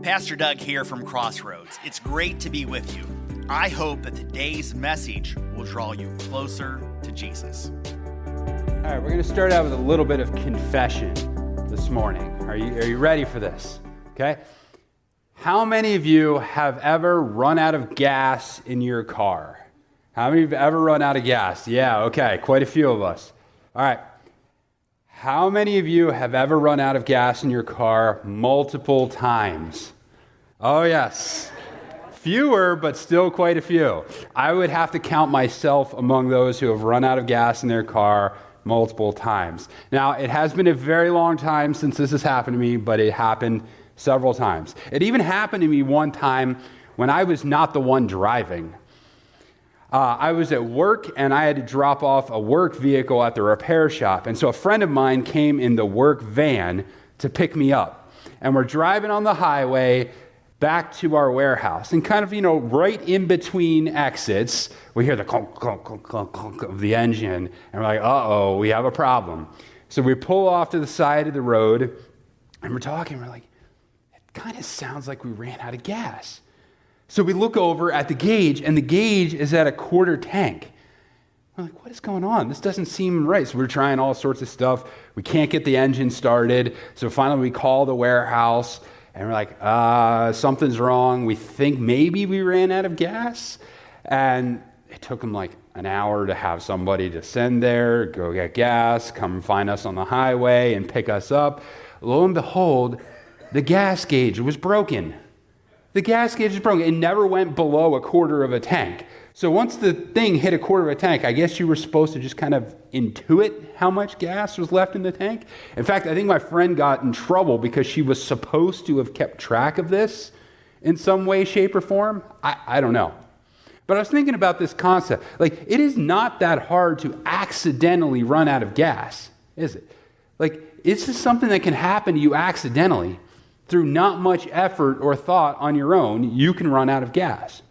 Pastor Doug here from Crossroads. It's great to be with you. I hope that today's message will draw you closer to Jesus. All right, we're going to start out with a little bit of confession this morning. Are you ready for this? Okay. How many of you have ever run out of gas in your car? How many have ever run out of gas? Yeah, okay, quite a few of us. All right. How many of you have ever run out of gas in your car multiple times? Oh, yes. Fewer, but still quite a few. I would have to count myself among those who have run out of gas in their car multiple times. Now, it has been a very long time since this has happened to me, but it happened several times. It even happened to me one time when I was not the one driving. I was at work and I had to drop off a work vehicle at the repair shop. And so a friend of mine came in the work van to pick me up. And we're driving on the highway back to our warehouse. And kind of, right in between exits, we hear the clunk, clunk, clunk, clunk, clunk of the engine. And we're like, uh-oh, we have a problem. So we pull off to the side of the road and we're talking. We're like, it kind of sounds like we ran out of gas. So we look over at the gauge, and the gauge is at a quarter tank. We're like, what is going on? This doesn't seem right. So we're trying all sorts of stuff. We can't get the engine started. So finally we call the warehouse, and we're like, something's wrong. We think maybe we ran out of gas. And it took them like an hour to have somebody to send there, go get gas, come find us on the highway, and pick us up. Lo and behold, the gas gauge was broken. The gas gauge is broken. It never went below a quarter of a tank. So once the thing hit a quarter of a tank, I guess you were supposed to just kind of intuit how much gas was left in the tank. In fact, I think my friend got in trouble because she was supposed to have kept track of this in some way, shape, or form. I don't know. But I was thinking about this concept. Like, it is not that hard to accidentally run out of gas, is it? Like, it's just something that can happen to you accidentally. Through not much effort or thought on your own, you can run out of gas.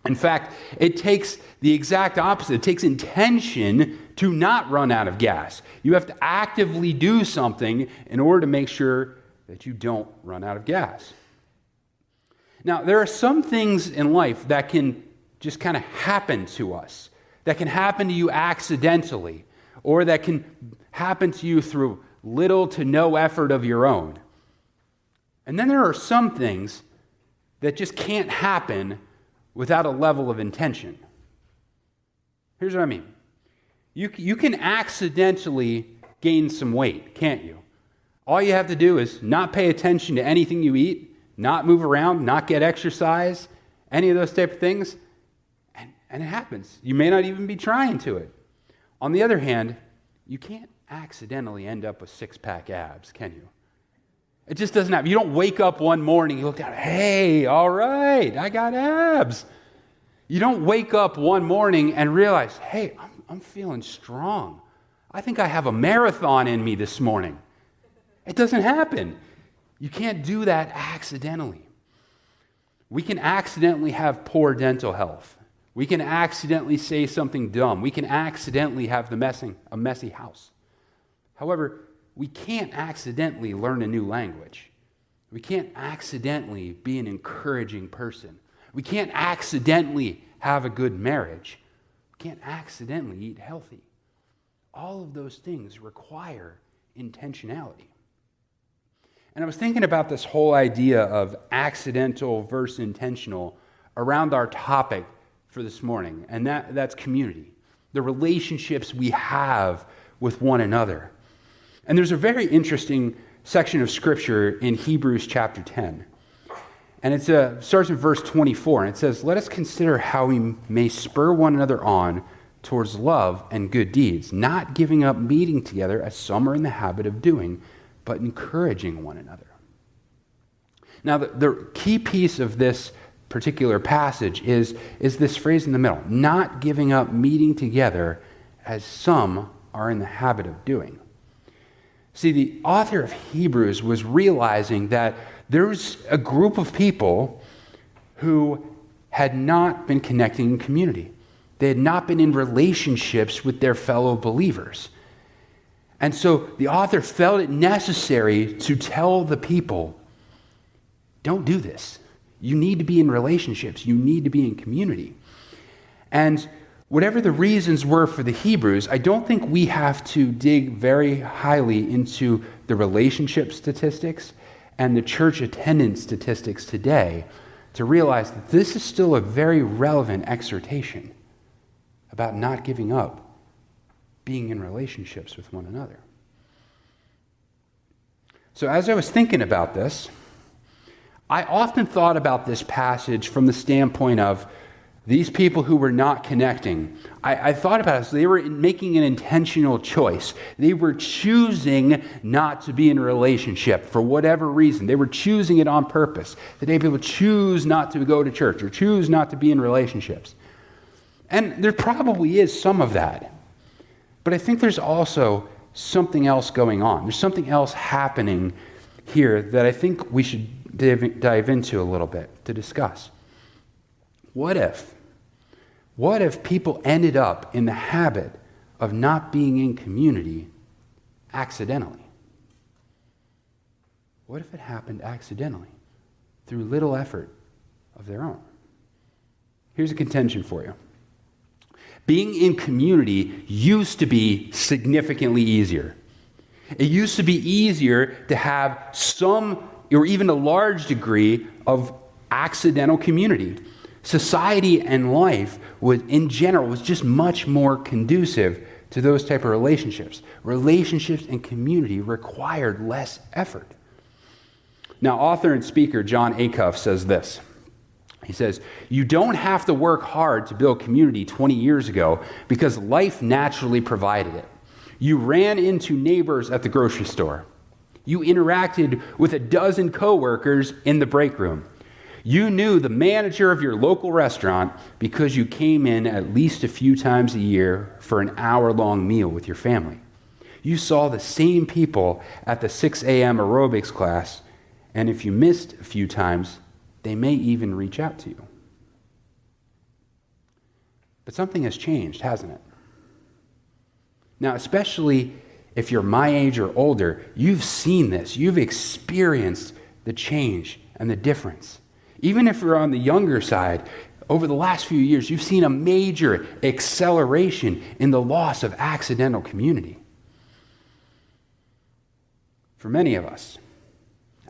In fact, it takes the exact opposite. It takes intention to not run out of gas. You have to actively do something in order to make sure that you don't run out of gas. Now, there are some things in life that can just kind of happen to us, that can happen to you accidentally, or that can happen to you through little to no effort of your own. And then there are some things that just can't happen without a level of intention. Here's what I mean. You can accidentally gain some weight, can't you? All you have to do is not pay attention to anything you eat, not move around, not get exercise, any of those type of things, and it happens. You may not even be trying to it. On the other hand, you can't accidentally end up with six-pack abs, can you? It just doesn't happen. You don't wake up one morning, you look down, hey, all right, I got abs. You don't wake up one morning and realize, hey, I'm feeling strong. I think I have a marathon in me this morning. It doesn't happen. You can't do that accidentally. We can accidentally have poor dental health. We can accidentally say something dumb. We can accidentally have a messy house. However, we can't accidentally learn a new language. We can't accidentally be an encouraging person. We can't accidentally have a good marriage. We can't accidentally eat healthy. All of those things require intentionality. And I was thinking about this whole idea of accidental versus intentional around our topic for this morning, and that's community, the relationships we have with one another. And there's a very interesting section of Scripture in Hebrews chapter 10. And it starts in verse 24, and it says, "Let us consider how we may spur one another on towards love and good deeds, not giving up meeting together as some are in the habit of doing, but encouraging one another." Now, the key piece of this particular passage is this phrase in the middle, not giving up meeting together as some are in the habit of doing. See, the author of Hebrews was realizing that there's a group of people who had not been connecting in community. They had not been in relationships with their fellow believers. And so the author felt it necessary to tell the people, don't do this. You need to be in relationships. You need to be in community. And whatever the reasons were for the Hebrews, I don't think we have to dig very highly into the relationship statistics and the church attendance statistics today to realize that this is still a very relevant exhortation about not giving up being in relationships with one another. So as I was thinking about this, I often thought about this passage from the standpoint of these people who were not connecting. I thought about it as they were making an intentional choice. They were choosing not to be in a relationship for whatever reason. They were choosing it on purpose. Today people choose not to go to church or choose not to be in relationships. And there probably is some of that. But I think there's also something else going on. There's something else happening here that I think we should dive into a little bit to discuss. What if people ended up in the habit of not being in community accidentally? What if it happened accidentally through little effort of their own? Here's a contention for you. Being in community used to be significantly easier. It used to be easier to have some or even a large degree of accidental community. Society and life in general was just much more conducive to those type of relationships. Relationships and community required less effort. Now, author and speaker John Acuff says this. He says, "You don't have to work hard to build community 20 years ago because life naturally provided it. You ran into neighbors at the grocery store. You interacted with a dozen coworkers in the break room. You knew the manager of your local restaurant because you came in at least a few times a year for an hour-long meal with your family. You saw the same people at the 6 a.m. aerobics class, and if you missed a few times, they may even reach out to you." But something has changed, hasn't it? Now, especially if you're my age or older, you've seen this. You've experienced the change and the difference. Even if you're on the younger side, over the last few years, you've seen a major acceleration in the loss of accidental community. For many of us,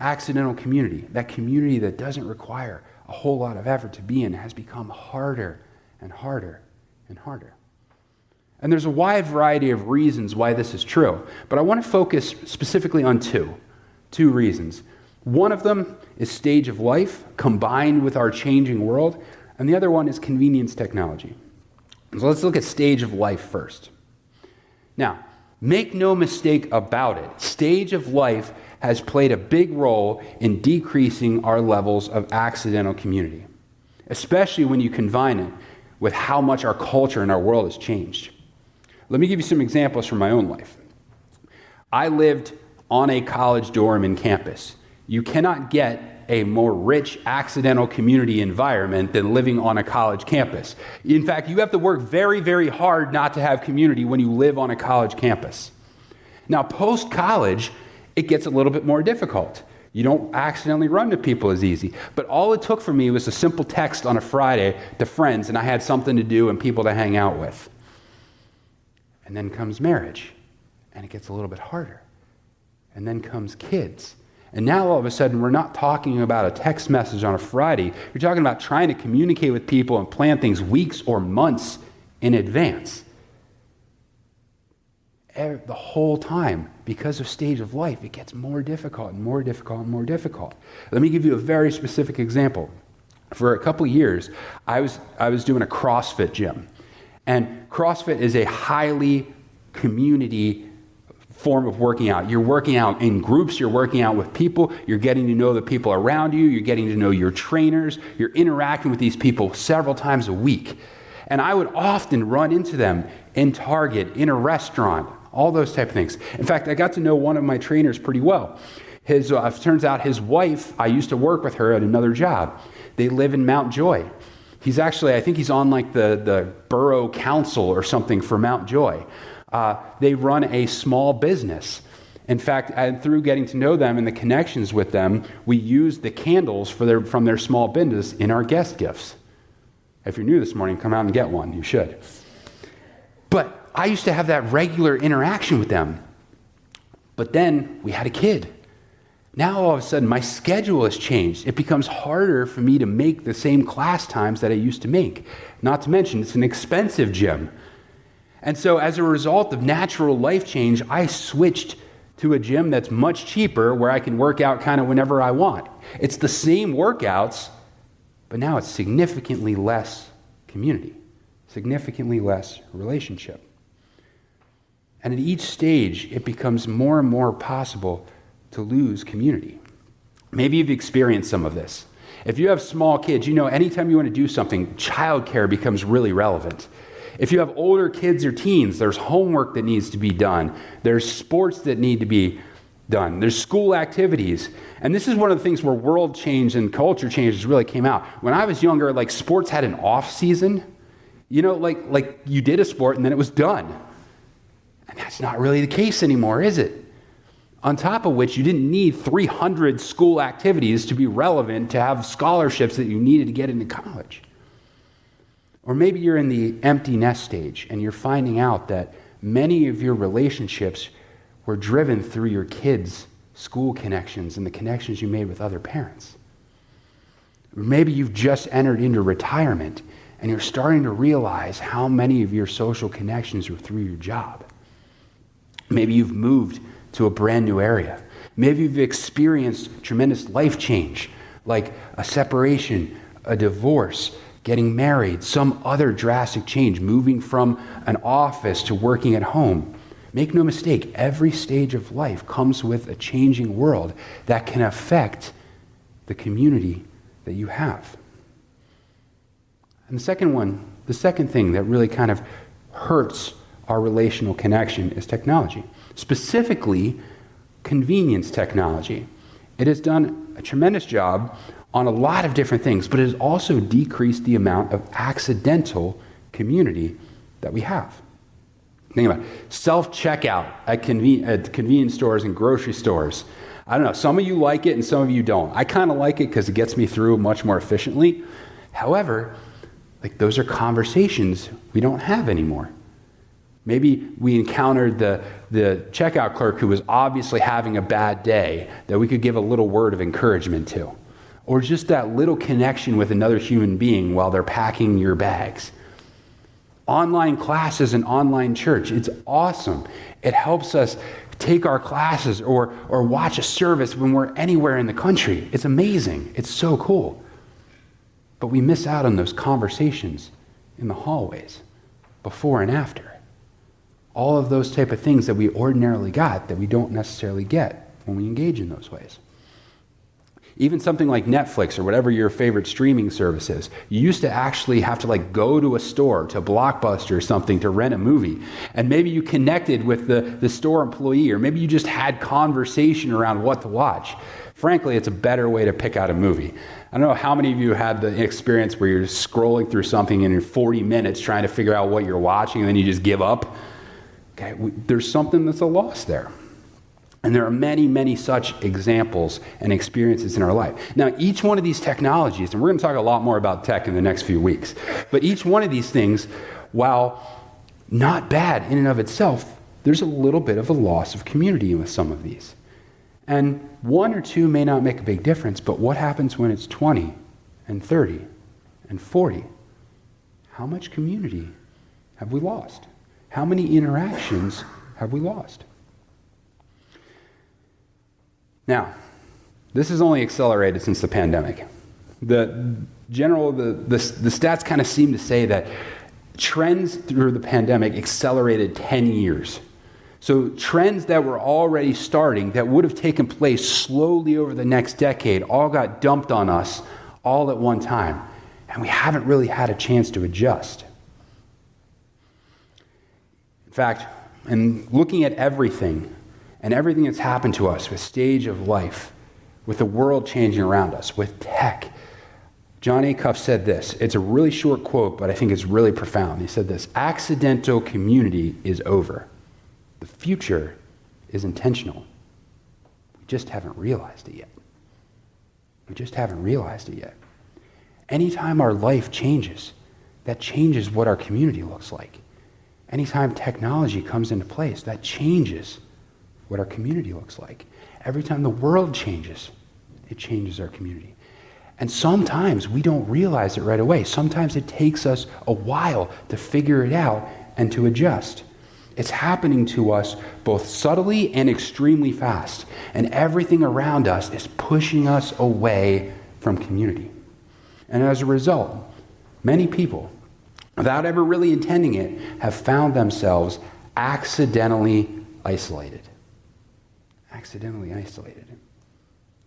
accidental community, that community that doesn't require a whole lot of effort to be in, has become harder and harder and harder. And there's a wide variety of reasons why this is true, but I want to focus specifically on two reasons. One of them is stage of life combined with our changing world, and the other one is convenience technology. So let's look at stage of life first. Now, make no mistake about it, stage of life has played a big role in decreasing our levels of accidental community, especially when you combine it with how much our culture and our world has changed. Let me give you some examples from my own life. I lived on a college dorm in campus. You cannot get a more rich accidental community environment than living on a college campus. In fact, you have to work very, very hard not to have community when you live on a college campus. Now, post-college, it gets a little bit more difficult. You don't accidentally run to people as easy. But all it took for me was a simple text on a Friday to friends, and I had something to do and people to hang out with. And then comes marriage, and it gets a little bit harder. And then comes kids. And now all of a sudden, we're not talking about a text message on a Friday. You're talking about trying to communicate with people and plan things weeks or months in advance. The whole time, because of stage of life, it gets more difficult and more difficult and more difficult. Let me give you a very specific example. For a couple years, I was doing a CrossFit gym. And CrossFit is a highly community form of working out. You're working out in groups, you're working out with people, you're getting to know the people around you, you're getting to know your trainers, you're interacting with these people several times a week. And I would often run into them in Target, in a restaurant, all those type of things. In fact, I got to know one of my trainers pretty well. Turns out his wife, I used to work with her at another job. They live in Mount Joy. He's actually, I think he's on like the borough council or something for Mount Joy. They run a small business. In fact, through getting to know them and the connections with them, we use the candles from their small business in our guest gifts. If you're new this morning, come out and get one. You should. But I used to have that regular interaction with them. But then we had a kid. Now all of a sudden my schedule has changed. It becomes harder for me to make the same class times that I used to make. Not to mention it's an expensive gym. And so as a result of natural life change, I switched to a gym that's much cheaper where I can work out kind of whenever I want. It's the same workouts, but now it's significantly less community, significantly less relationship. And at each stage, it becomes more and more possible to lose community. Maybe you've experienced some of this. If you have small kids, anytime you want to do something, childcare becomes really relevant. If you have older kids or teens, there's homework that needs to be done. There's sports that need to be done. There's school activities. And this is one of the things where world change and culture changes really came out. When I was younger, sports had an off season. Like you did a sport and then it was done. And that's not really the case anymore, is it? On top of which, you didn't need 300 school activities to be relevant to have scholarships that you needed to get into college. Or maybe you're in the empty nest stage and you're finding out that many of your relationships were driven through your kids' school connections and the connections you made with other parents. Or maybe you've just entered into retirement and you're starting to realize how many of your social connections were through your job. Maybe you've moved to a brand new area. Maybe you've experienced tremendous life change, like a separation, a divorce, getting married, some other drastic change, moving from an office to working at home. Make no mistake, every stage of life comes with a changing world that can affect the community that you have. And the second thing that really kind of hurts our relational connection is technology, specifically convenience technology. It has done a tremendous job on a lot of different things, but it has also decreased the amount of accidental community that we have. Think about it. Self-checkout at convenience stores and grocery stores. I don't know, some of you like it and some of you don't. I kind of like it because it gets me through much more efficiently. However, those are conversations we don't have anymore. Maybe we encountered the checkout clerk who was obviously having a bad day that we could give a little word of encouragement to. Or just that little connection with another human being while they're packing your bags. Online classes and online church, it's awesome. It helps us take our classes or watch a service when we're anywhere in the country. It's amazing. It's so cool. But we miss out on those conversations in the hallways, before and after. All of those type of things that we ordinarily got that we don't necessarily get when we engage in those ways. Even something like Netflix or whatever your favorite streaming service is, you used to actually have to go to a store, to Blockbuster or something, to rent a movie. And maybe you connected with the store employee, or maybe you just had conversation around what to watch. Frankly, it's a better way to pick out a movie. I don't know how many of you had the experience where you're scrolling through something and in 40 minutes trying to figure out what you're watching and then you just give up. Okay, there's something that's a loss there. And there are many, many such examples and experiences in our life. Now, each one of these technologies, and we're going to talk a lot more about tech in the next few weeks, but each one of these things, while not bad in and of itself, there's a little bit of a loss of community with some of these. And one or two may not make a big difference, but what happens when it's 20 and 30 and 40? How much community have we lost? How many interactions have we lost? Now, this has only accelerated since the pandemic. The stats kind of seem to say that trends through the pandemic accelerated 10 years. So trends that were already starting, that would have taken place slowly over the next decade, all got dumped on us all at one time. And we haven't really had a chance to adjust. In fact, in looking at everything, and everything that's happened to us with stage of life, with the world changing around us, with tech, John Acuff said this. It's a really short quote, but I think it's really profound. He said this: accidental community is over. The future is intentional. just haven't realized it yet. We just haven't realized it yet. Anytime our life changes, that changes what our community looks like. Anytime technology comes into place, that changes what our community looks like. Every time the world changes, it changes our community. And sometimes we don't realize it right away. Sometimes it takes us a while to figure it out and to adjust. It's happening to us both subtly and extremely fast. And everything around us is pushing us away from community. And as a result, many people, without ever really intending it, have found themselves accidentally isolated. Accidentally isolated.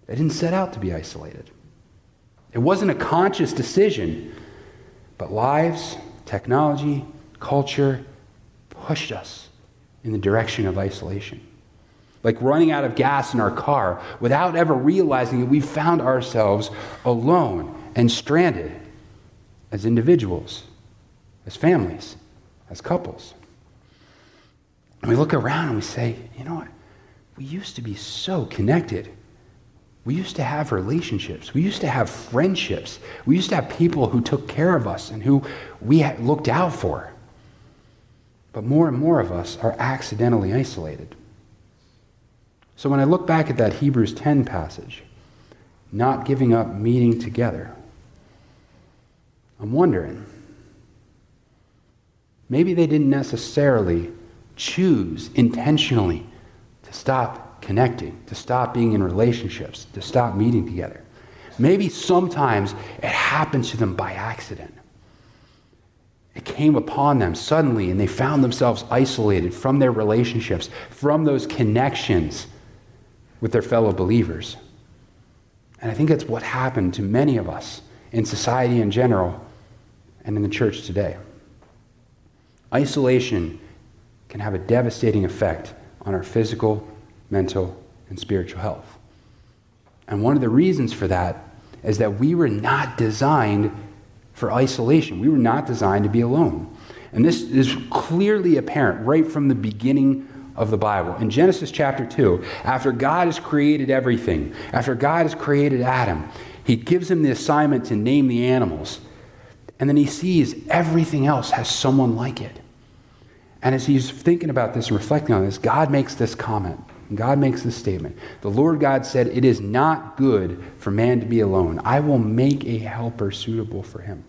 They didn't set out to be isolated. It wasn't a conscious decision, but lives, technology, culture pushed us in the direction of isolation. Like running out of gas in our car without ever realizing that we found ourselves alone and stranded as individuals, as families, as couples. And we look around and we say, you know what? We used to be so connected. We used to have relationships. We used to have friendships. We used to have people who took care of us and who we looked out for. But more and more of us are accidentally isolated. So when I look back at that Hebrews 10 passage, not giving up meeting together, I'm wondering, maybe they didn't necessarily choose intentionally to stop connecting, to stop being in relationships, to stop meeting together. Maybe sometimes it happened to them by accident. It came upon them suddenly and they found themselves isolated from their relationships, from those connections with their fellow believers. And I think that's what happened to many of us in society in general and in the church today. Isolation can have a devastating effect on our physical, mental, and spiritual health. And one of the reasons for that is that we were not designed for isolation. We were not designed to be alone. And this is clearly apparent right from the beginning of the Bible. In Genesis chapter 2, after God has created everything, after God has created Adam, he gives him the assignment to name the animals. And then he sees everything else has someone like it. And as he's thinking about this and reflecting on this, God makes this comment. God makes this statement. The Lord God said, "It is not good for man to be alone. I will make a helper suitable for him."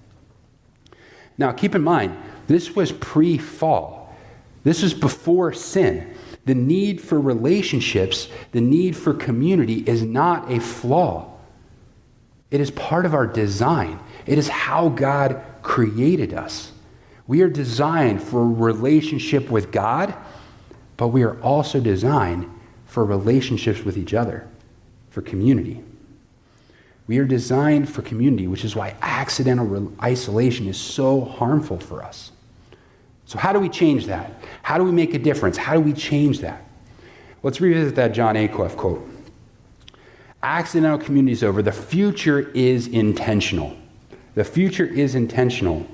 Now, keep in mind, this was pre-fall. This was before sin. The need for relationships, the need for community is not a flaw. It is part of our design. It is how God created us. We are designed for a relationship with God, but we are also designed for relationships with each other, for community. We are designed for community, which is why accidental isolation is so harmful for us. So how do we change that? How do we make a difference? How do we change that? Let's revisit that John Acuff quote. Accidental community is over. The future is intentional. The future is intentional.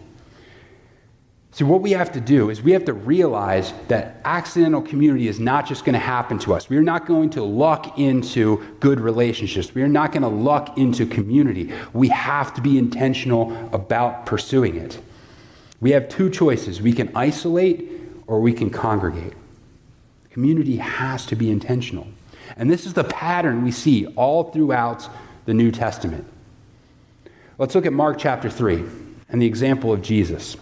So what we have to do is we have to realize that accidental community is not just going to happen to us. We are not going to luck into good relationships. We are not going to luck into community. We have to be intentional about pursuing it. We have two choices. We can isolate or we can congregate. Community has to be intentional. And this is the pattern we see all throughout the New Testament. Let's look at Mark chapter 3 and the example of Jesus.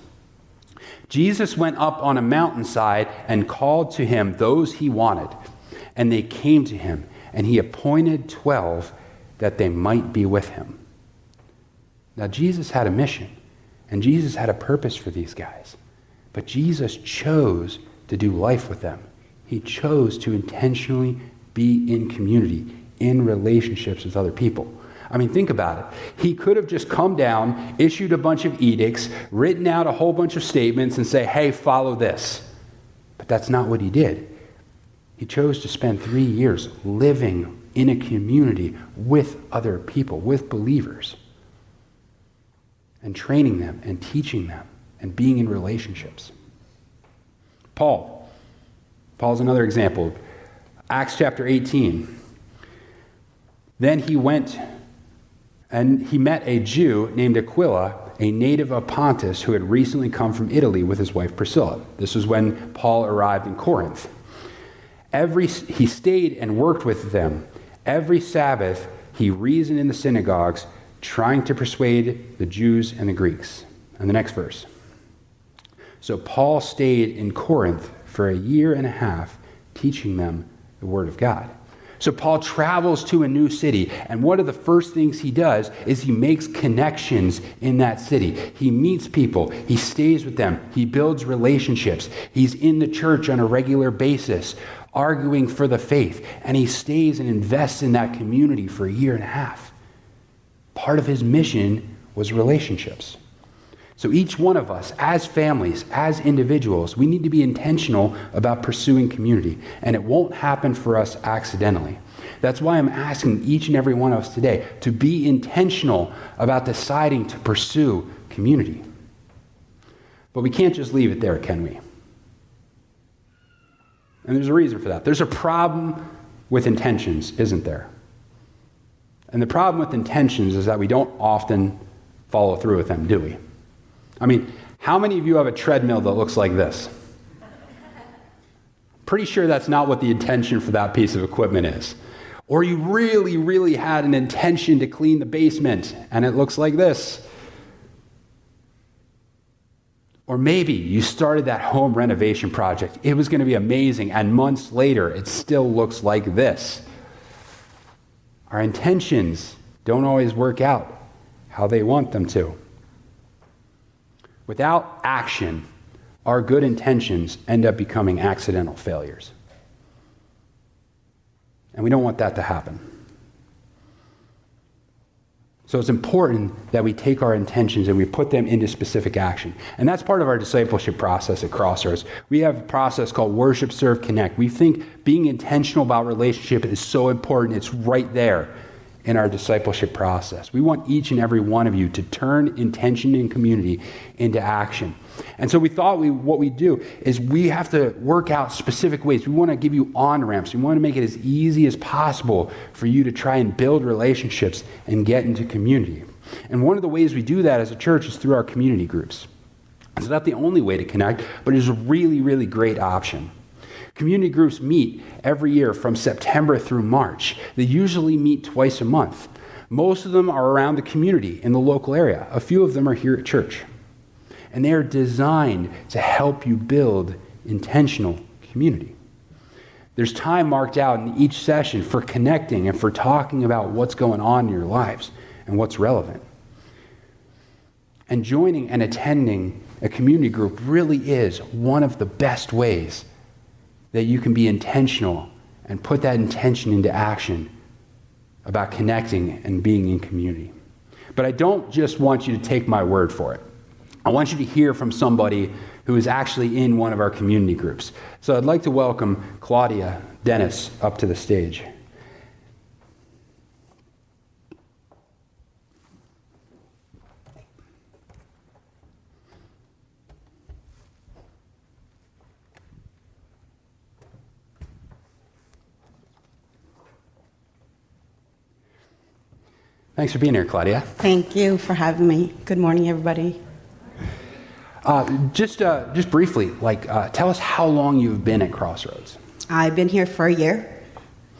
Jesus went up on a mountainside and called to him those he wanted, and they came to him, and he appointed 12 that they might be with him. Now, Jesus had a mission, and Jesus had a purpose for these guys, but Jesus chose to do life with them. He chose to intentionally be in community, in relationships with other people. I mean, think about it. He could have just come down, issued a bunch of edicts, written out a whole bunch of statements and say, hey, follow this. But that's not what he did. He chose to spend 3 years living in a community with other people, with believers, and training them and teaching them and being in relationships. Paul's another example. Acts chapter 18. Then he went and he met a Jew named Aquila, a native of Pontus, who had recently come from Italy with his wife Priscilla. This was when Paul arrived in Corinth. He stayed and worked with them. Every Sabbath, he reasoned in the synagogues, trying to persuade the Jews and the Greeks. And the next verse. So Paul stayed in Corinth for a year and a half, teaching them the word of God. So Paul travels to a new city, and one of the first things he does is he makes connections in that city. He meets people, he stays with them, he builds relationships. He's in the church on a regular basis, arguing for the faith, and he stays and invests in that community for a year and a half. Part of his mission was relationships. So each one of us, as families, as individuals, we need to be intentional about pursuing community, and it won't happen for us accidentally. That's why I'm asking each and every one of us today to be intentional about deciding to pursue community. But we can't just leave it there, can we? And there's a reason for that. There's a problem with intentions, isn't there? And the problem with intentions is that we don't often follow through with them, do we? I mean, how many of you have a treadmill that looks like this? Pretty sure that's not what the intention for that piece of equipment is. Or you really, really had an intention to clean the basement, and it looks like this. Or maybe you started that home renovation project. It was going to be amazing, and months later, it still looks like this. Our intentions don't always work out how they want them to. Without action, our good intentions end up becoming accidental failures. And we don't want that to happen. So it's important that we take our intentions and we put them into specific action. And that's part of our discipleship process at Crossroads. We have a process called Worship, Serve, Connect. We think being intentional about relationship is so important. It's right there in our discipleship process. We want each and every one of you to turn intention and community into action. And so we thought what we do is we have to work out specific ways. We want to give you on-ramps. We want to make it as easy as possible for you to try and build relationships and get into community. And one of the ways we do that as a church is through our community groups. It's not the only way to connect, but it's a really, really great option. Community groups meet every year from September through March. They usually meet twice a month. Most of them are around the community in the local area. A few of them are here at church. And they are designed to help you build intentional community. There's time marked out in each session for connecting and for talking about what's going on in your lives and what's relevant. And joining and attending a community group really is one of the best ways that you can be intentional and put that intention into action about connecting and being in community. But I don't just want you to take my word for it. I want you to hear from somebody who is actually in one of our community groups. So I'd like to welcome Claudia Dennis up to the stage. Thanks for being here, Claudia. Thank you for having me. Good morning, everybody. Just briefly, tell us how long you've been at Crossroads. I've been here for a year,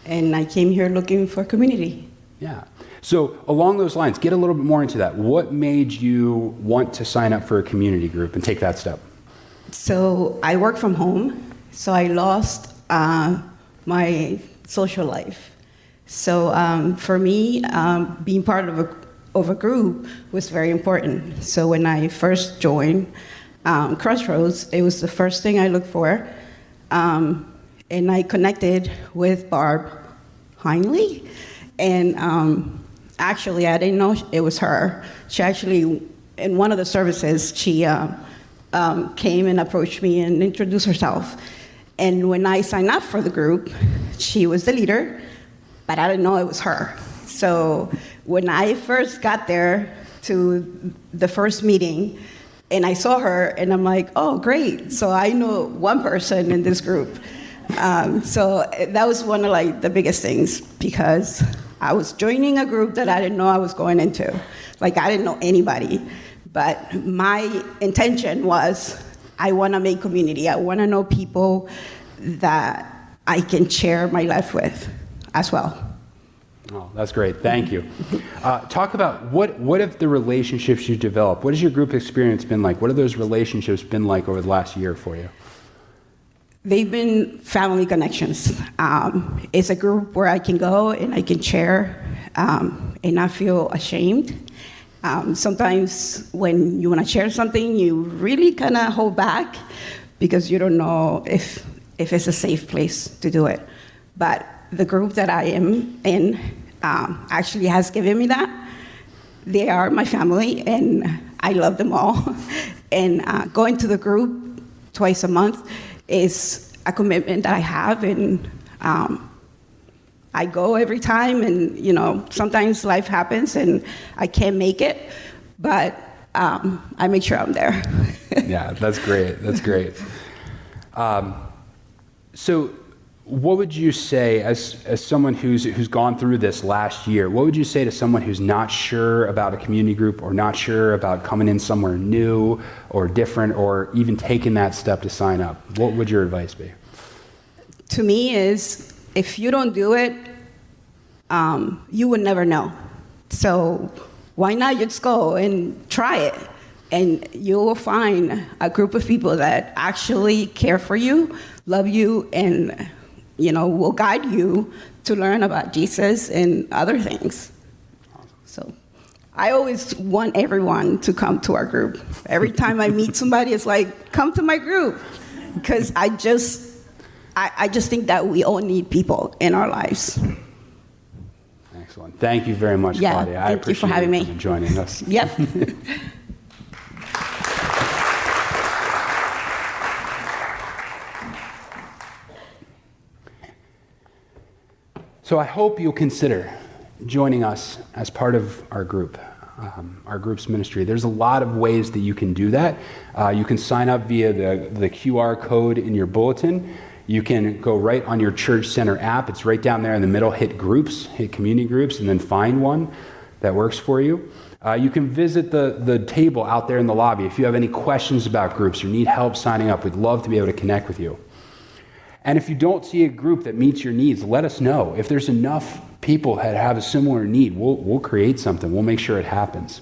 and I came here looking for community. Yeah. So along those lines, get a little bit more into that. What made you want to sign up for a community group and take that step? So I work from home, so I lost my social life. So for me, being part of a group was very important. So when I first joined Crossroads, it was the first thing I looked for. And I connected with Barb Heinley. And actually, I didn't know it was her. She actually, in one of the services, she came and approached me and introduced herself. And when I signed up for the group, she was the leader, but I didn't know it was her. So when I first got there to the first meeting, and I saw her, and I'm like, oh, great. So I know one person in this group. So that was one of like the biggest things, because I was joining a group that I didn't know I was going into. Like, I didn't know anybody, but my intention was, I want to make community. I want to know people that I can share my life with as well. Oh, that's great. Thank you. Talk about what have the relationships you developed? What has your group experience been like? What have those relationships been like over the last year for you? They've been family connections. It's a group where I can go and I can share and not feel ashamed. Sometimes when you want to share something, you really kind of hold back because you don't know if it's a safe place to do it. But the group that I am in actually has given me that. They are my family, and I love them all. And going to the group twice a month is a commitment that I have, and I go every time, and sometimes life happens and I can't make it, but I make sure I'm there. Yeah, that's great. That's great. So what would you say, as someone who's gone through this last year, what would you say to someone who's not sure about a community group, or not sure about coming in somewhere new or different, or even taking that step to sign up? What would your advice be? To me is, if you don't do it, you would never know. So why not just go and try it? And you will find a group of people that actually care for you, love you, and will guide you to learn about Jesus and other things. So I always want everyone to come to our group. Every time I meet somebody, it's like, come to my group. Because I just think that we all need people in our lives. Excellent. Thank you very much, Claudia. I Thank you for having me. Joining us. Yep. So I hope you'll consider joining us as part of our group, our group's ministry. There's a lot of ways that you can do that. You can sign up via the QR code in your bulletin. You can go right on your Church Center app. It's right down there in the middle. Hit groups, hit community groups, and then find one that works for you. You can visit the table out there in the lobby. If you have any questions about groups or need help signing up, we'd love to be able to connect with you. And if you don't see a group that meets your needs, let us know. If there's enough people that have a similar need, we'll create something. We'll make sure it happens.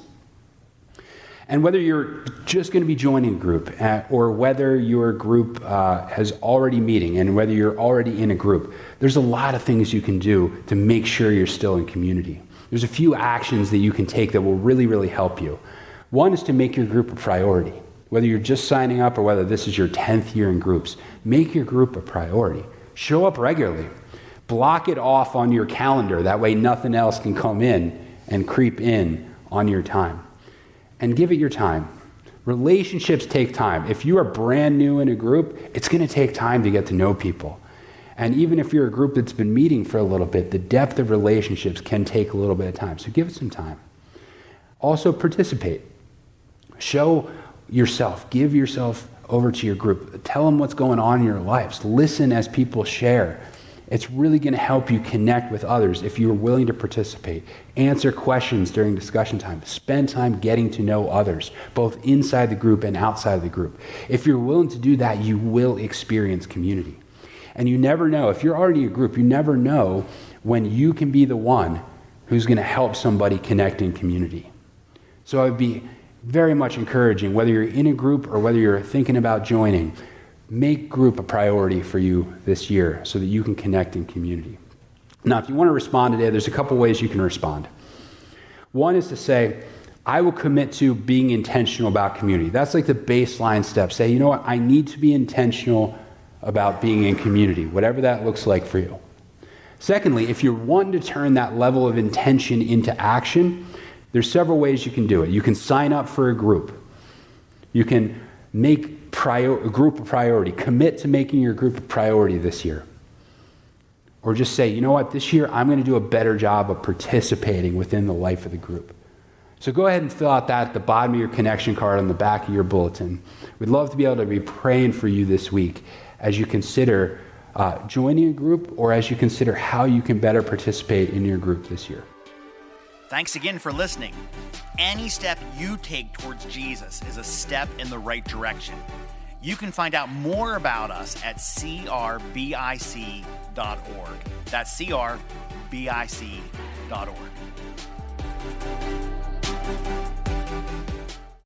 And whether you're just going to be joining a group, or whether your group has already meeting, and whether you're already in a group, there's a lot of things you can do to make sure you're still in community. There's a few actions that you can take that will really, really help you. One is to make your group a priority. Whether you're just signing up or whether this is your 10th year in groups, make your group a priority. Show up regularly. Block it off on your calendar. That way nothing else can come in and creep in on your time. And give it your time. Relationships take time. If you are brand new in a group, it's going to take time to get to know people. And even if you're a group that's been meeting for a little bit, the depth of relationships can take a little bit of time. So give it some time. Also participate. Show yourself. Give yourself over to your group. Tell them what's going on in your lives. Listen as people share. It's really going to help you connect with others if you're willing to participate. Answer questions during discussion time. Spend time getting to know others, both inside the group and outside of the group. If you're willing to do that, you will experience community. And you never know, if you're already in a group, you never know when you can be the one who's going to help somebody connect in community. So I would be very much encouraging, whether you're in a group or whether you're thinking about joining, make group a priority for you this year so that you can connect in community. Now, if you want to respond today, there's a couple ways you can respond. One is to say, I will commit to being intentional about community. That's like the baseline step. Say, you know what, I need to be intentional about being in community, whatever that looks like for you. Secondly, if you're wanting to turn that level of intention into action, there's several ways you can do it. You can sign up for a group. You can make a group a priority. Commit to making your group a priority this year. Or just say, you know what, this year I'm going to do a better job of participating within the life of the group. So go ahead and fill out that at the bottom of your connection card on the back of your bulletin. We'd love to be able to be praying for you this week as you consider joining a group or as you consider how you can better participate in your group this year. Thanks again for listening. Any step you take towards Jesus is a step in the right direction. You can find out more about us at crbic.org. That's crbic.org.